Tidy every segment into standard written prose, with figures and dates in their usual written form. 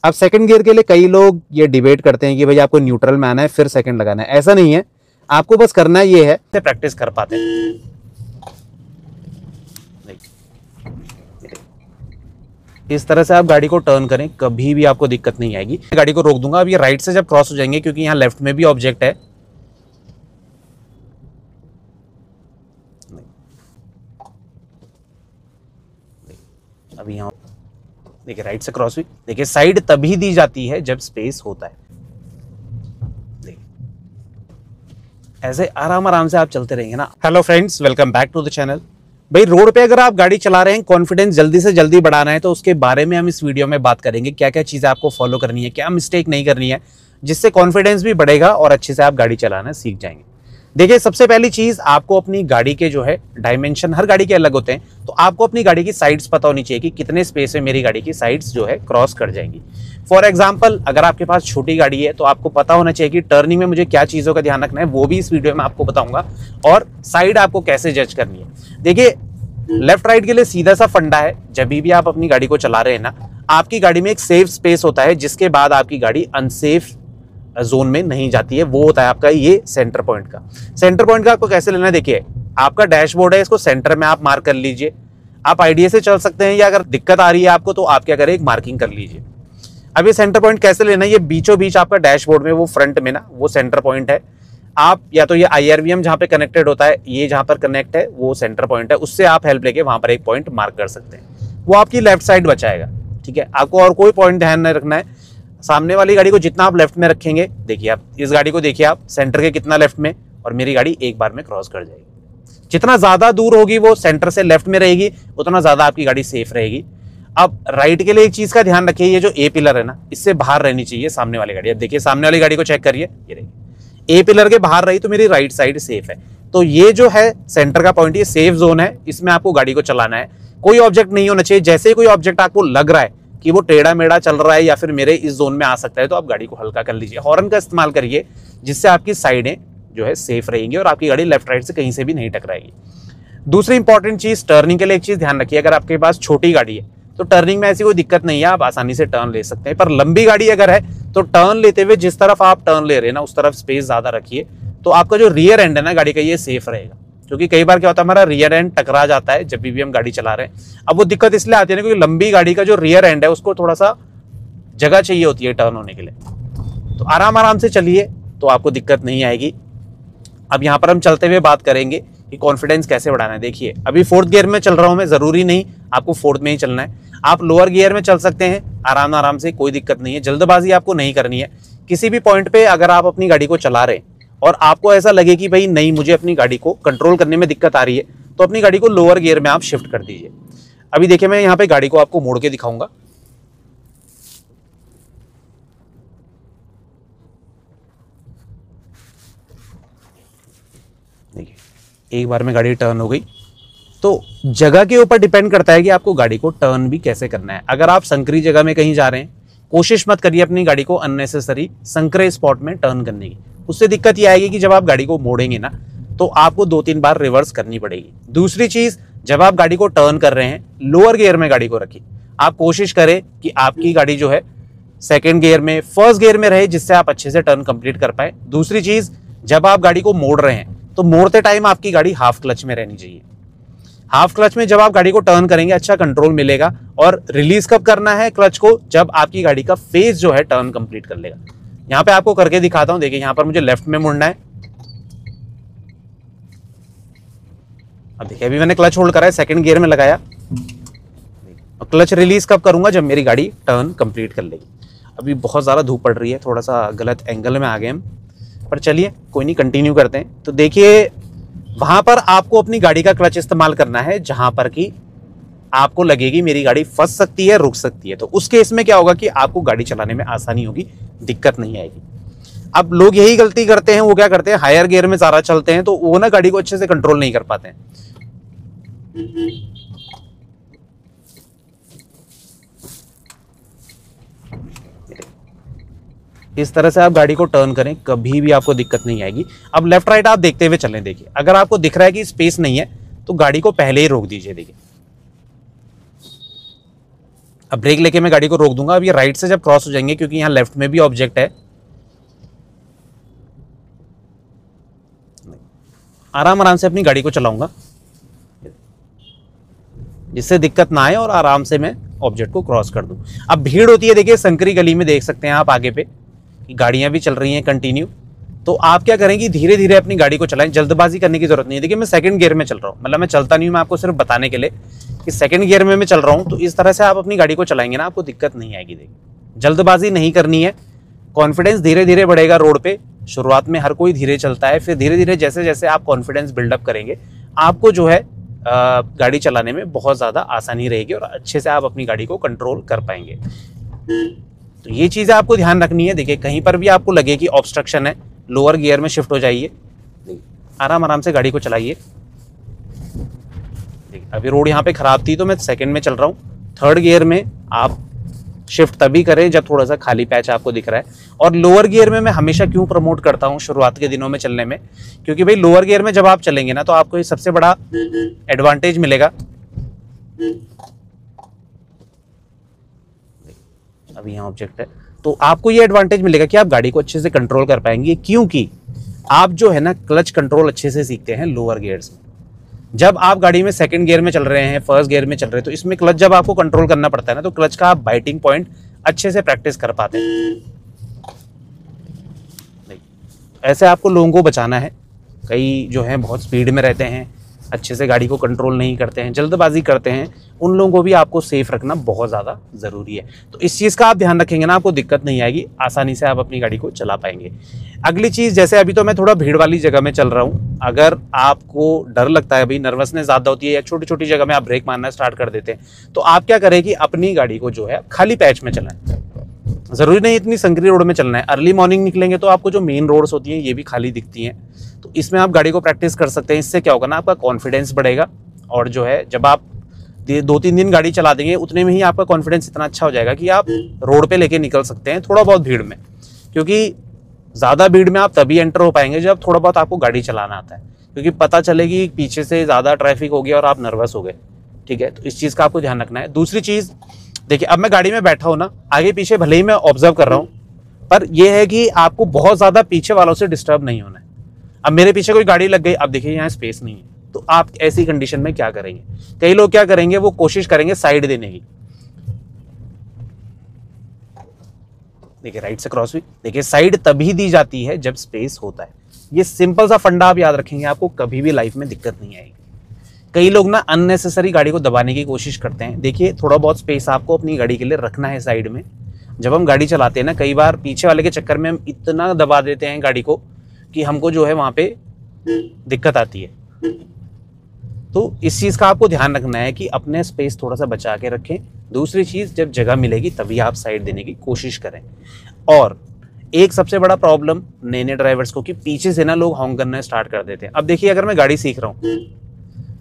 अब second gear के लिए कई लोग ये डिबेट करते हैं कि भाई आपको न्यूट्रल में आना है फिर सेकंड लगाना है। ऐसा नहीं है, आपको बस करना ये है, प्रैक्टिस कर पाते हैं। इस तरह से आप गाड़ी को टर्न करें, कभी भी आपको दिक्कत नहीं आएगी। गाड़ी को रोक दूंगा। अब ये राइट से जब क्रॉस हो जाएंगे, क्योंकि यहाँ लेफ्ट में भी ऑब्जेक्ट है, अभी यहाँ देखिए राइट से क्रॉस हुई। देखिए साइड तभी दी जाती है जब स्पेस होता है। देखिए ऐसे आराम से आप चलते रहेंगे ना। Hello friends, welcome back to the channel. भाई रोड पे अगर आप गाड़ी चला रहे हैं, कॉन्फिडेंस जल्दी से जल्दी बढ़ाना है, तो उसके बारे में हम इस वीडियो में बात करेंगे। क्या क्या चीजें आपको फॉलो करनी है, क्या मिस्टेक नहीं करनी है, जिससे कॉन्फिडेंस भी बढ़ेगा और अच्छे से आप गाड़ी चलाना सीख जाएंगे। देखिए सबसे पहली चीज, आपको अपनी गाड़ी के जो है डायमेंशन, हर गाड़ी के अलग होते हैं, तो आपको अपनी गाड़ी की साइड्स पता होनी चाहिए कि कितने स्पेस में मेरी गाड़ी की साइड्स जो है क्रॉस कर जाएंगी। फॉर एग्जांपल, अगर आपके पास छोटी गाड़ी है तो आपको पता होना चाहिए कि टर्निंग में मुझे क्या चीजों का ध्यान रखना है, वो भी इस वीडियो में आपको बताऊंगा, और साइड आपको कैसे जज करनी है। देखिए लेफ्ट राइट के लिए सीधा सा फंडा है, जब भी आप अपनी गाड़ी को चला रहे हैं ना, आपकी गाड़ी में एक सेफ स्पेस होता है, जिसके बाद आपकी गाड़ी अनसेफ जोन में नहीं जाती है। वो होता है आपका ये सेंटर पॉइंट का। सेंटर पॉइंट का आपको कैसे लेना है, देखिए आपका डैशबोर्ड है, इसको सेंटर में आप मार्क कर लीजिए। आप आईडीए से चल सकते हैं, या अगर दिक्कत आ रही है आपको तो आप क्या करें, एक मार्किंग कर लीजिए। अब ये सेंटर पॉइंट कैसे लेना है, ये बीचों बीच आपका डैशबोर्ड में, वो फ्रंट में ना, वो सेंटर पॉइंट है। आप या तो ये IRVM जहां पे कनेक्टेड होता है, ये जहां पर कनेक्ट है वो सेंटर पॉइंट है, उससे आप हेल्प लेके वहां पर एक पॉइंट मार्क कर सकते हैं। वो आपकी लेफ्ट साइड बचाएगा, ठीक है। आपको और कोई पॉइंट ध्यान नहीं रखना है। सामने वाली गाड़ी को जितना आप लेफ्ट में रखेंगे, देखिए आप इस गाड़ी को देखिए, आप सेंटर के कितना लेफ्ट में, और मेरी गाड़ी एक बार में क्रॉस कर जाएगी। जितना ज्यादा दूर होगी वो सेंटर से लेफ्ट में रहेगी, उतना ज्यादा आपकी गाड़ी सेफ रहेगी। अब राइट के लिए एक चीज का ध्यान रखिए, ये जो ए पिलर है ना, इससे बाहर रहनी चाहिए सामने वाली गाड़ी। अब देखिए सामने वाली गाड़ी को चेक करिए, ये रही ए पिलर के बाहर रही तो मेरी राइट साइड सेफ है। तो ये जो है सेंटर का पॉइंट, ये सेफ जोन है, इसमें आपको गाड़ी को चलाना है। कोई ऑब्जेक्ट नहीं होना चाहिए। जैसे ही कोई ऑब्जेक्ट आपको लग रहा है कि वो टेढ़ा मेढ़ा चल रहा है या फिर मेरे इस जोन में आ सकता है, तो आप गाड़ी को हल्का कर लीजिए। हॉर्न का इस्तेमाल करिए, जिससे आपकी साइडें जो है सेफ रहेंगी और आपकी गाड़ी लेफ्ट राइट से कहीं से भी नहीं टकराएगी। दूसरी इंपॉर्टेंट चीज, टर्निंग के लिए एक चीज ध्यान रखिए। अगर आपके पास छोटी गाड़ी है तो टर्निंग में ऐसी कोई दिक्कत नहीं है, आप आसानी से टर्न ले सकते हैं। पर लंबी गाड़ी अगर है तो टर्न लेते हुए जिस तरफ आप टर्न ले रहे हैं ना, उस तरफ स्पेस ज्यादा रखिए, तो आपका जो रियर एंड है ना गाड़ी का, ये सेफ रहेगा। क्योंकि कई बार क्या होता है, हमारा रियर एंड टकरा जाता है जब भी हम गाड़ी चला रहे हैं। अब वो दिक्कत इसलिए आती है ना, क्योंकि लंबी गाड़ी का जो रियर एंड है उसको थोड़ा सा जगह चाहिए होती है टर्न होने के लिए। तो आराम से चलिए तो आपको दिक्कत नहीं आएगी। अब यहाँ पर हम चलते हुए बात करेंगे कि कॉन्फिडेंस कैसे बढ़ाना है। देखिए अभी फोर्थ गियर में चल रहा हूं मैं, जरूरी नहीं आपको फोर्थ में ही चलना है, आप लोअर गियर में चल सकते हैं आराम से, कोई दिक्कत नहीं है। जल्दबाजी आपको नहीं करनी है। किसी भी पॉइंट पे अगर आप अपनी गाड़ी को चला रहे हैं और आपको ऐसा लगे कि भाई नहीं, मुझे अपनी गाड़ी को कंट्रोल करने में दिक्कत आ रही है, तो अपनी गाड़ी को लोअर गियर में आप शिफ्ट कर दीजिए। अभी देखिए मैं यहाँ पे गाड़ी को आपको मोड़ के दिखाऊंगा। देखिए एक बार में गाड़ी टर्न हो गई। तो जगह के ऊपर डिपेंड करता है कि आपको गाड़ी को टर्न भी कैसे करना है। अगर आप संकरी जगह में कहीं जा रहे हैं, कोशिश मत करिए अपनी गाड़ी को अननेसेसरी संकरे स्पॉट में टर्न करने की। उससे दिक्कत यह आएगी कि जब आप गाड़ी को मोड़ेंगे ना, तो आपको 2-3 बार रिवर्स करनी पड़ेगी। दूसरी चीज, जब आप गाड़ी को टर्न कर रहे हैं, लोअर गियर में गाड़ी को रखिए। आप कोशिश करें कि आपकी गाड़ी जो है सेकेंड गियर में, फर्स्ट गियर में रहे, जिससे आप अच्छे से टर्न कंप्लीट कर पाए। दूसरी चीज, जब आप गाड़ी को मोड़ रहे हैं तो मोड़ते टाइम आपकी गाड़ी हाफ क्लच में रहनी चाहिए। हाफ क्लच में जब आप गाड़ी को टर्न करेंगे, अच्छा कंट्रोल मिलेगा। और रिलीज कब करना है क्लच को, जब आपकी गाड़ी का फेस जो है टर्न कंप्लीट कर लेगा। यहां पे आपको करके दिखाता हूं। देखिए यहां पर मुझे लेफ्ट में मुड़ना है। अब देखिए अभी मैंने क्लच होल्ड करा है, सेकंड गियर में लगाया, और क्लच रिलीज कब करूंगा, जब मेरी गाड़ी टर्न कंप्लीट कर लेगी। अभी बहुत ज्यादा धूप पड़ रही है, थोड़ा सा गलत एंगल में आ गए हम, पर चलिए कोई नहीं, कंटिन्यू करते हैं। तो देखिए वहां पर आपको अपनी गाड़ी का क्लच इस्तेमाल करना है जहां पर कि आपको लगेगी मेरी गाड़ी फंस सकती है, रुक सकती है। तो उस केस में क्या होगा कि आपको गाड़ी चलाने में आसानी होगी, दिक्कत नहीं आएगी। अब लोग यही गलती करते हैं, वो क्या करते हैं, हायर गियर में ज्यादा चलते हैं, तो वो ना गाड़ी को अच्छे से कंट्रोल नहीं कर पाते हैं। इस तरह से आप गाड़ी को टर्न करें, कभी भी आपको दिक्कत नहीं आएगी। अब लेफ्ट राइट आप देखते हुए चलें। देखिए अगर आपको दिख रहा है कि स्पेस नहीं है, तो गाड़ी को पहले ही रोक दीजिए। देखिए अब ब्रेक लेके मैं गाड़ी को रोक दूंगा। अब ये राइट से जब क्रॉस हो जाएंगे, क्योंकि यहाँ लेफ्ट में भी ऑब्जेक्ट है, आराम आराम से अपनी गाड़ी को चलाऊंगा जिससे दिक्कत ना आए और आराम से मैं ऑब्जेक्ट को क्रॉस कर दूं। अब भीड़ होती है, देखिए संकरी गली में देख सकते हैं आप आगे पे कि गाड़ियां भी चल रही हैं कंटिन्यू। तो आप क्या करेंगे, धीरे धीरे अपनी गाड़ी को चलाएं, जल्दबाजी करने की जरूरत नहीं है। देखिए मैं सेकंड गियर में चल रहा हूँ, मतलब मैं चलता नहीं हूँ, मैं आपको सिर्फ बताने के लिए कि सेकंड गियर में मैं चल रहा हूँ। तो इस तरह से आप अपनी गाड़ी को चलाएंगे ना, आपको दिक्कत नहीं आएगी। देखिए जल्दबाजी नहीं करनी है, कॉन्फिडेंस धीरे धीरे बढ़ेगा रोड पे। शुरुआत में हर कोई धीरे चलता है, फिर धीरे धीरे जैसे जैसे आप कॉन्फिडेंस बिल्डअप करेंगे, आपको जो है गाड़ी चलाने में बहुत ज़्यादा आसानी रहेगी और अच्छे से आप अपनी गाड़ी को कंट्रोल कर पाएंगे। तो ये चीज़ें आपको ध्यान रखनी है। देखिए कहीं पर भी आपको लगे कि ऑब्स्ट्रक्शन है, लोअर गियर में शिफ्ट हो जाइए, आराम आराम से गाड़ी को चलाइए। अभी रोड यहाँ पे खराब थी तो मैं सेकंड में चल रहा हूँ। थर्ड गियर में आप शिफ्ट तभी करें जब थोड़ा सा खाली पैच आपको दिख रहा है। और लोअर गियर में मैं हमेशा क्यों प्रमोट करता हूँ शुरुआत के दिनों में चलने में, क्योंकि भाई लोअर गियर में जब आप चलेंगे ना तो आपको ये सबसे बड़ा एडवांटेज मिलेगा। अभी यहाँ ऑब्जेक्ट है, तो आपको ये एडवांटेज मिलेगा कि आप गाड़ी को अच्छे से कंट्रोल कर पाएंगे, क्योंकि आप जो है ना क्लच कंट्रोल अच्छे से सीखते हैं लोअर गियर्स में। जब आप गाड़ी में सेकंड गियर में चल रहे हैं, फर्स्ट गियर में चल रहे हैं, तो इसमें क्लच जब आपको कंट्रोल करना पड़ता है ना, तो क्लच का आप बाइटिंग पॉइंट अच्छे से प्रैक्टिस कर पाते हैं। नहीं, ऐसे आपको लोगों को बचाना है। कई जो है बहुत स्पीड में रहते हैं, अच्छे से गाड़ी को कंट्रोल नहीं करते हैं, जल्दबाजी करते हैं, उन लोगों को भी आपको सेफ रखना बहुत ज़्यादा ज़रूरी है। तो इस चीज़ का आप ध्यान रखेंगे ना, आपको दिक्कत नहीं आएगी, आसानी से आप अपनी गाड़ी को चला पाएंगे। अगली चीज़, जैसे अभी तो मैं थोड़ा भीड़ वाली जगह में चल रहा हूँ, अगर आपको डर लगता है, अभी नर्वसनेस ज़्यादा होती है या छोटी छोटी जगह में आप ब्रेक मारना स्टार्ट कर देते हैं, तो आप क्या करें कि अपनी गाड़ी को जो है खाली पैच में चलाएं। ज़रूरी नहीं इतनी संकरी रोड में चलना है। अर्ली मॉर्निंग निकलेंगे तो आपको जो मेन रोड्स होती हैं ये भी खाली दिखती हैं, तो इसमें आप गाड़ी को प्रैक्टिस कर सकते हैं। इससे क्या होगा ना, आपका कॉन्फिडेंस बढ़ेगा और जो है जब आप 2-3 दिन गाड़ी चला देंगे उतने में ही आपका कॉन्फिडेंस इतना अच्छा हो जाएगा कि आप रोड पे लेके निकल सकते हैं थोड़ा बहुत भीड़ में। क्योंकि ज़्यादा भीड़ में आप तभी एंटर हो पाएंगे जब थोड़ा बहुत आपको गाड़ी चलाना आता है, क्योंकि पता चलेगी पीछे से ज़्यादा ट्रैफिक हो गया और आप नर्वस हो गए। ठीक है, तो इस चीज़ का आपको ध्यान रखना है। दूसरी चीज़, देखिए अब मैं गाड़ी में बैठा हूँ ना, आगे पीछे भले ही मैं ऑब्जर्व कर रहा हूँ, पर यह है कि आपको बहुत ज़्यादा पीछे वालों से डिस्टर्ब नहीं होना है। अब मेरे पीछे कोई गाड़ी लग गई, अब देखिए यहाँ स्पेस नहीं है, तो आप ऐसी कंडीशन में क्या करेंगे? कई लोग क्या करेंगे, वो कोशिश करेंगे साइड देने की। देखिए राइट से क्रॉस हुई, देखिए साइड तभी दी जाती है जब स्पेस होता है। ये सिंपल सा फंडा आप याद रखेंगे, आपको कभी भी लाइफ में दिक्कत नहीं आएगी। कई लोग ना अननेसेसरी गाड़ी को दबाने की कोशिश करते हैं। देखिए थोड़ा बहुत स्पेस आपको अपनी गाड़ी के लिए रखना है साइड में। जब हम गाड़ी चलाते हैं ना, कई बार पीछे वाले के चक्कर में हम इतना दबा देते हैं गाड़ी को कि हमको जो है वहां पे दिक्कत आती है। तो इस चीज का आपको ध्यान रखना है कि अपने स्पेस थोड़ा सा बचा के रखें। दूसरी चीज, जब जगह मिलेगी तभी आप साइड देने की कोशिश करें। और एक सबसे बड़ा प्रॉब्लम नए नए ड्राइवर्स को कि पीछे से ना लोग हॉर्न करना स्टार्ट कर देते हैं। अब देखिए अगर मैं गाड़ी सीख रहा हूँ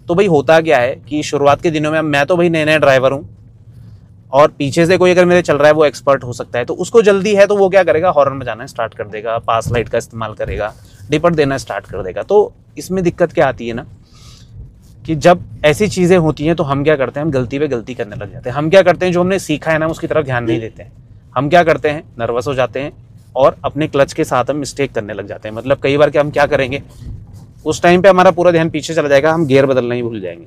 तो भाई होता क्या है कि शुरुआत के दिनों में मैं तो भाई नए नए ड्राइवर हूँ और पीछे से कोई अगर मेरे चल रहा है वो एक्सपर्ट हो सकता है, तो उसको जल्दी है तो वो क्या करेगा, हॉर्न बजाना स्टार्ट कर देगा, पास लाइट का इस्तेमाल करेगा, डिपर देना स्टार्ट कर देगा। तो इसमें दिक्कत क्या आती है ना कि जब ऐसी चीज़ें होती हैं तो हम क्या करते हैं, हम गलती पे गलती करने लग जाते हैं। हम क्या करते हैं, जो हमने सीखा है ना उसकी तरफ ध्यान नहीं देते हैं। हम क्या करते हैं, नर्वस हो जाते हैं और अपने क्लच के साथ हम मिस्टेक करने लग जाते हैं। मतलब कई बार क्या हम क्या करेंगे, उस टाइम पे हमारा पूरा ध्यान पीछे चला जाएगा, हम गियर बदलना ही भूल जाएंगे।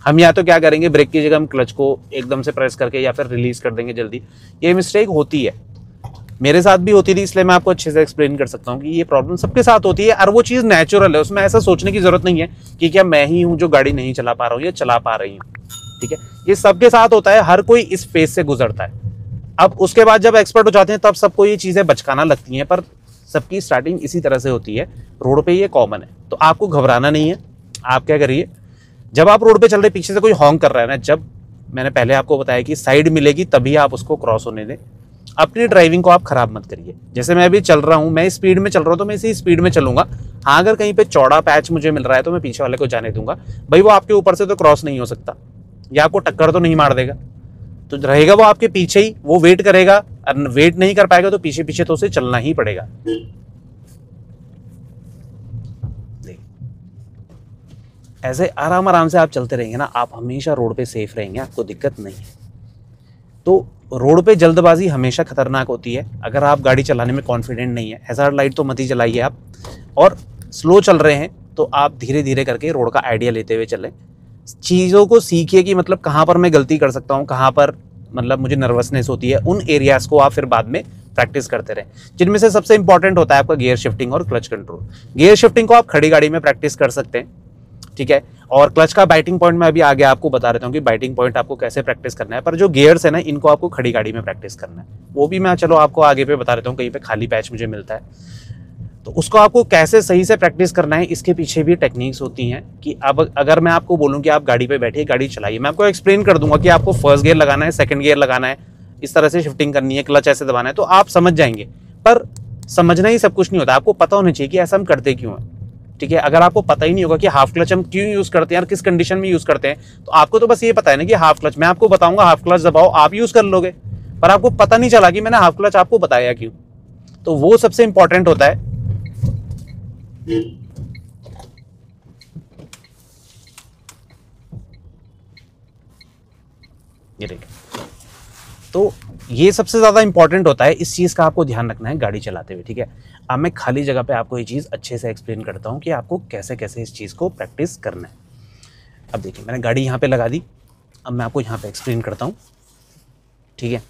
हम या तो क्या करेंगे, ब्रेक की जगह हम क्लच को एकदम से प्रेस करके या फिर रिलीज कर देंगे जल्दी। ये मिस्टेक होती है, मेरे साथ भी होती थी, इसलिए मैं आपको अच्छे से एक्सप्लेन कर सकता हूँ कि ये प्रॉब्लम सबके साथ होती है और वो चीज़ नेचुरल है। उसमें ऐसा सोचने की जरूरत नहीं है कि क्या मैं ही हूँ जो गाड़ी नहीं चला पा रहा हूँ या चला पा रही हूँ। ठीक है, ये सबके साथ होता है, हर कोई इस फेज से गुजरता है। अब उसके बाद जब एक्सपर्ट हो जाते हैं तब सबको ये चीज़ें बचकाना लगती हैं, पर सबकी स्टार्टिंग इसी तरह से होती है। रोड पे ये कॉमन है, तो आपको घबराना नहीं है। आप क्या करिए, जब आप रोड पे चल रहे पीछे से कोई हॉर्न कर रहा है ना, जब मैंने पहले आपको बताया कि साइड मिलेगी तभी आप उसको क्रॉस होने दें। अपनी ड्राइविंग को आप खराब मत करिए। जैसे मैं अभी चल रहा हूँ, मैं स्पीड में चल रहा हूँ तो मैं इसी स्पीड में चलूंगा। हाँ, अगर कहीं पे चौड़ा पैच मुझे मिल रहा है तो मैं पीछे वाले को जाने दूंगा। भाई वो आपके ऊपर से तो क्रॉस नहीं हो सकता या आपको टक्कर तो नहीं मार देगा, तो रहेगा वो आपके पीछे ही, वो वेट करेगा। वेट नहीं कर पाएगा तो पीछे पीछे तो उसे चलना ही पड़ेगा। ऐसे आराम आराम से आप चलते रहेंगे ना, आप हमेशा रोड पे सेफ रहेंगे, आपको दिक्कत नहीं है। तो रोड पे जल्दबाजी हमेशा खतरनाक होती है। अगर आप गाड़ी चलाने में कॉन्फिडेंट नहीं है, हैजार्ड लाइट तो मत ही चलाइए आप, और स्लो चल रहे हैं तो आप धीरे धीरे करके रोड का आइडिया लेते हुए चलें। चीज़ों को सीखिए कि मतलब कहाँ पर मैं गलती कर सकता हूँ, कहाँ पर मतलब मुझे नर्वसनेस होती है, उन एरियाज़ को आप फिर बाद में प्रैक्टिस करते रहें, जिनमें से सबसे इंपॉर्टेंट होता है आपका गियर शिफ्टिंग और क्लच कंट्रोल। गियर शिफ्टिंग को आप खड़ी गाड़ी में प्रैक्टिस कर सकते हैं, ठीक है, और क्लच का बाइटिंग पॉइंट मैं अभी आगे आपको बता देता हूँ कि बाइटिंग पॉइंट आपको कैसे प्रैक्टिस करना है, पर जो गियर्स है ना इनको आपको खड़ी गाड़ी में प्रैक्टिस करना है, वो भी मैं चलो आपको आगे पे बता देता हूँ। कहीं पे खाली पैच मुझे मिलता है तो उसको आपको कैसे सही से प्रैक्टिस करना है, इसके पीछे भी टेक्निक्स होती हैं। कि अब अगर मैं आपको बोलूँ कि आप गाड़ी पे बैठिए, गाड़ी चलाइए, मैं आपको एक्सप्लेन कर दूंगा कि आपको फर्स्ट गियर लगाना है, सेकंड गियर लगाना है, इस तरह से शिफ्टिंग करनी है, क्लच ऐसे दबाना है, तो आप समझ जाएंगे। पर समझना ही सब कुछ नहीं होता, आपको पता होना चाहिए कि ऐसा हम करते क्यों हैं, ठीक है। अगर आपको पता ही नहीं होगा कि हाफ क्लच हम क्यों यूज करते हैं और किस कंडीशन में यूज करते हैं, तो आपको तो बस ये पता है ना कि हाफ क्लच, मैं आपको बताऊंगा हाफ क्लच दबाओ, आप यूज कर लोगे, पर आपको पता नहीं चला कि मैंने हाफ क्लच आपको बताया क्यों। तो वो सबसे इंपॉर्टेंट होता है। ये देखिए, तो ये सबसे ज्यादा इंपॉर्टेंट होता है, इस चीज का आपको ध्यान रखना है गाड़ी चलाते हुए, ठीक है। अब मैं खाली जगह पे आपको ये चीज अच्छे से एक्सप्लेन करता हूं कि आपको कैसे कैसे इस चीज को प्रैक्टिस करना है। अब देखिए, मैंने गाड़ी यहाँ पे लगा दी, अब मैं आपको यहाँ पे एक्सप्लेन करता हूँ, ठीक है।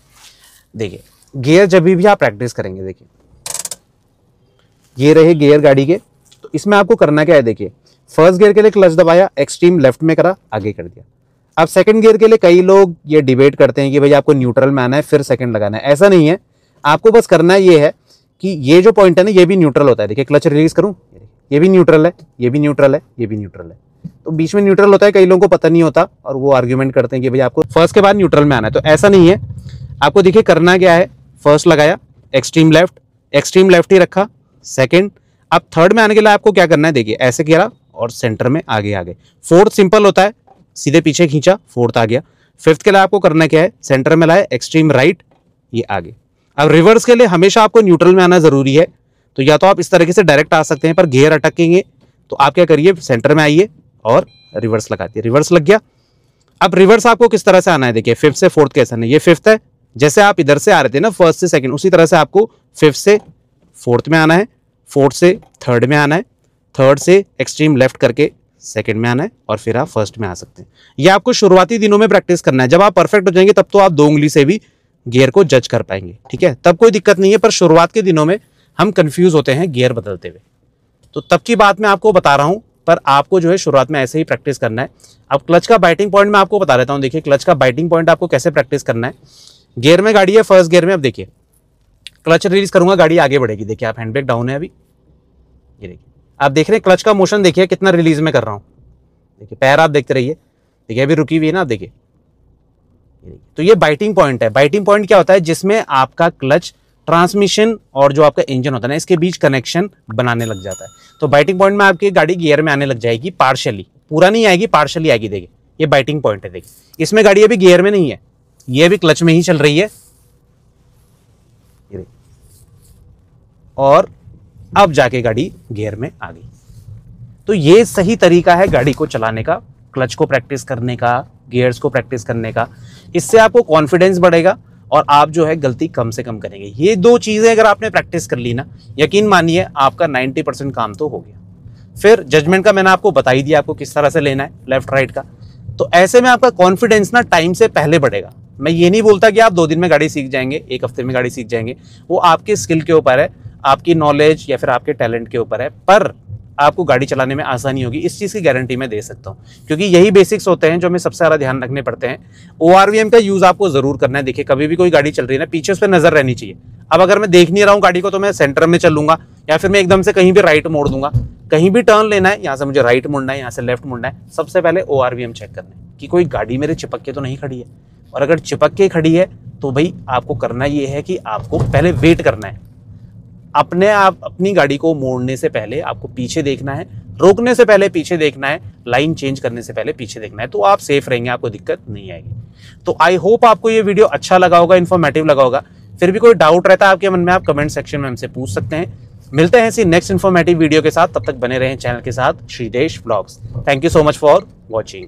देखिए, गियर जब भी आप प्रैक्टिस करेंगे, देखिए ये रहे गियर गाड़ी के, तो इसमें आपको करना क्या है, देखिए फर्स्ट गियर के लिए क्लच दबाया, एक्सट्रीम लेफ्ट में करा, आगे कर दिया। अब सेकंड गियर के लिए कई लोग ये डिबेट करते हैं कि भाई आपको न्यूट्रल में आना है फिर सेकंड लगाना है, ऐसा नहीं है। आपको बस करना ये है कि ये जो पॉइंट है ना, ये भी न्यूट्रल होता है। देखिए क्लच रिलीज करूं, ये भी न्यूट्रल है, ये भी न्यूट्रल है, ये भी न्यूट्रल है, तो बीच में न्यूट्रल होता है। कई लोगों को पता नहीं होता और वो आर्ग्यूमेंट करते हैं कि भाई आपको फर्स्ट के बाद न्यूट्रल में आना है, तो ऐसा नहीं है। आपको देखिए करना क्या है, फर्स्ट लगाया, एक्सट्रीम लेफ्ट ही रखा, सेकेंड। अब थर्ड में आने के लिए आपको क्या करना है, देखिए ऐसे किया और सेंटर में आगे। फोर्थ सिंपल होता है, सीधे पीछे खींचा, फोर्थ आ गया। फिफ्थ के लिए आपको करना क्या है, सेंटर में लाए, एक्सट्रीम राइट, ये आगे। अब रिवर्स के लिए हमेशा आपको न्यूट्रल में आना जरूरी है, तो या तो आप इस तरीके से डायरेक्ट आ सकते हैं, पर गियर अटकेंगे तो आप क्या करिए, सेंटर में आइए और रिवर्स लगा दिए, रिवर्स लग गया। अब रिवर्स आपको किस तरह से आना है, देखिए फिफ्थ से फोर्थ कैसा नहीं, ये फिफ्थ है, जैसे आप इधर से आ रहे थे ना फर्स्ट से सेकंड, उसी तरह से आपको फिफ्थ से फोर्थ में आना है, फोर्थ से थर्ड में आना है, थर्ड से एक्सट्रीम लेफ्ट करके सेकंड में आना है, और फिर आप फर्स्ट में आ सकते हैं। ये आपको शुरुआती दिनों में प्रैक्टिस करना है। जब आप परफेक्ट हो जाएंगे तब तो आप 2 उंगली से भी गियर को जज कर पाएंगे, ठीक है, तब कोई दिक्कत नहीं है। पर शुरुआत के दिनों में हम कंफ्यूज होते हैं गियर बदलते हुए, तो तब की बात मैं आपको बता रहा हूं। पर आपको जो है शुरुआत में ऐसे ही प्रैक्टिस करना है। अब क्लच का बाइटिंग पॉइंट मैं आपको बता देता हूं। देखिए क्लच का बाइटिंग पॉइंट आपको कैसे प्रैक्टिस करना है। गियर में गाड़ी है, फर्स्ट गियर में, अब देखिए क्लच रिलीज करूंगा, गाड़ी आगे बढ़ेगी। देखिए आप हैंड ब्रेक डाउन है अभी, ये देखिए आप देख रहे हैं क्लच का मोशन, देखिए कितना रिलीज में कर रहा हूं। देखिए पैर आप देखते रहिए, देखिए अभी रुकी हुई है ना, आप देखिए। तो ये बाइटिंग पॉइंट है। बाइटिंग पॉइंट क्या होता है, जिसमें आपका क्लच, ट्रांसमिशन और जो आपका इंजन होता है ना, इसके बीच कनेक्शन बनाने लग जाता है। तो बाइटिंग पॉइंट में आपकी गाड़ी गियर में आने लग जाएगी पार्शियली, पूरा नहीं आएगी, पार्शियली आएगी। देखिए ये बाइटिंग पॉइंट है। देखिए इसमें गाड़ी अभी गियर में नहीं है, ये भी क्लच में ही चल रही है, और अब जाके गाड़ी गियर में आ गई। तो ये सही तरीका है गाड़ी को चलाने का, क्लच को प्रैक्टिस करने का, गियर्स को प्रैक्टिस करने का। इससे आपको कॉन्फिडेंस बढ़ेगा और आप जो है गलती कम से कम करेंगे। ये 2 चीजें अगर आपने प्रैक्टिस कर ली ना, यकीन मानिए आपका 90% काम तो हो गया। फिर जजमेंट का मैंने आपको बता ही दिया, आपको किस तरह से लेना है लेफ्ट राइट का। तो ऐसे में आपका कॉन्फिडेंस ना टाइम से पहले बढ़ेगा। मैं ये नहीं बोलता कि आप 2 दिन में गाड़ी सीख जाएंगे, 1 हफ्ते में गाड़ी सीख जाएंगे, वो आपके स्किल के ऊपर है, आपकी नॉलेज या फिर आपके टैलेंट के ऊपर है। पर आपको गाड़ी चलाने में आसानी होगी, इस चीज़ की गारंटी मैं दे सकता हूँ, क्योंकि यही बेसिक्स होते हैं जो हमें सबसे ज़्यादा ध्यान रखने पड़ते हैं। ORVM का यूज़ आपको ज़रूर करना है। देखिए कभी भी कोई गाड़ी चल रही है ना, पीछे उस पर नज़र रहनी चाहिए। अब अगर मैं देख नहीं रहा हूँ गाड़ी को, तो मैं सेंटर में चलूंगा या फिर मैं एकदम से कहीं भी राइट मोड़ दूंगा। कहीं भी टर्न लेना है, यहाँ से मुझे राइट मुड़ना है, यहाँ से लेफ्ट मुड़ना है, सबसे पहले ORVM चेक करना है कि कोई गाड़ी मेरे चिपक के तो नहीं खड़ी है। और अगर चिपक के खड़ी है तो भाई आपको करना ये है कि आपको पहले वेट करना है। अपने आप अपनी गाड़ी को मोड़ने से पहले आपको पीछे देखना है, रोकने से पहले पीछे देखना है, लाइन चेंज करने से पहले पीछे देखना है, तो आप सेफ रहेंगे, आपको दिक्कत नहीं आएगी। तो आई होप आपको ये वीडियो अच्छा लगा होगा, इन्फॉर्मेटिव लगा होगा। फिर भी कोई डाउट रहता है आपके मन में, आप कमेंट सेक्शन में हमसे पूछ सकते हैं। मिलते हैं ऐसी नेक्स्ट इन्फॉर्मेटिव वीडियो के साथ, तब तक बने रहें चैनल के साथ, Shridesh vlogs. Thank you so much for watching.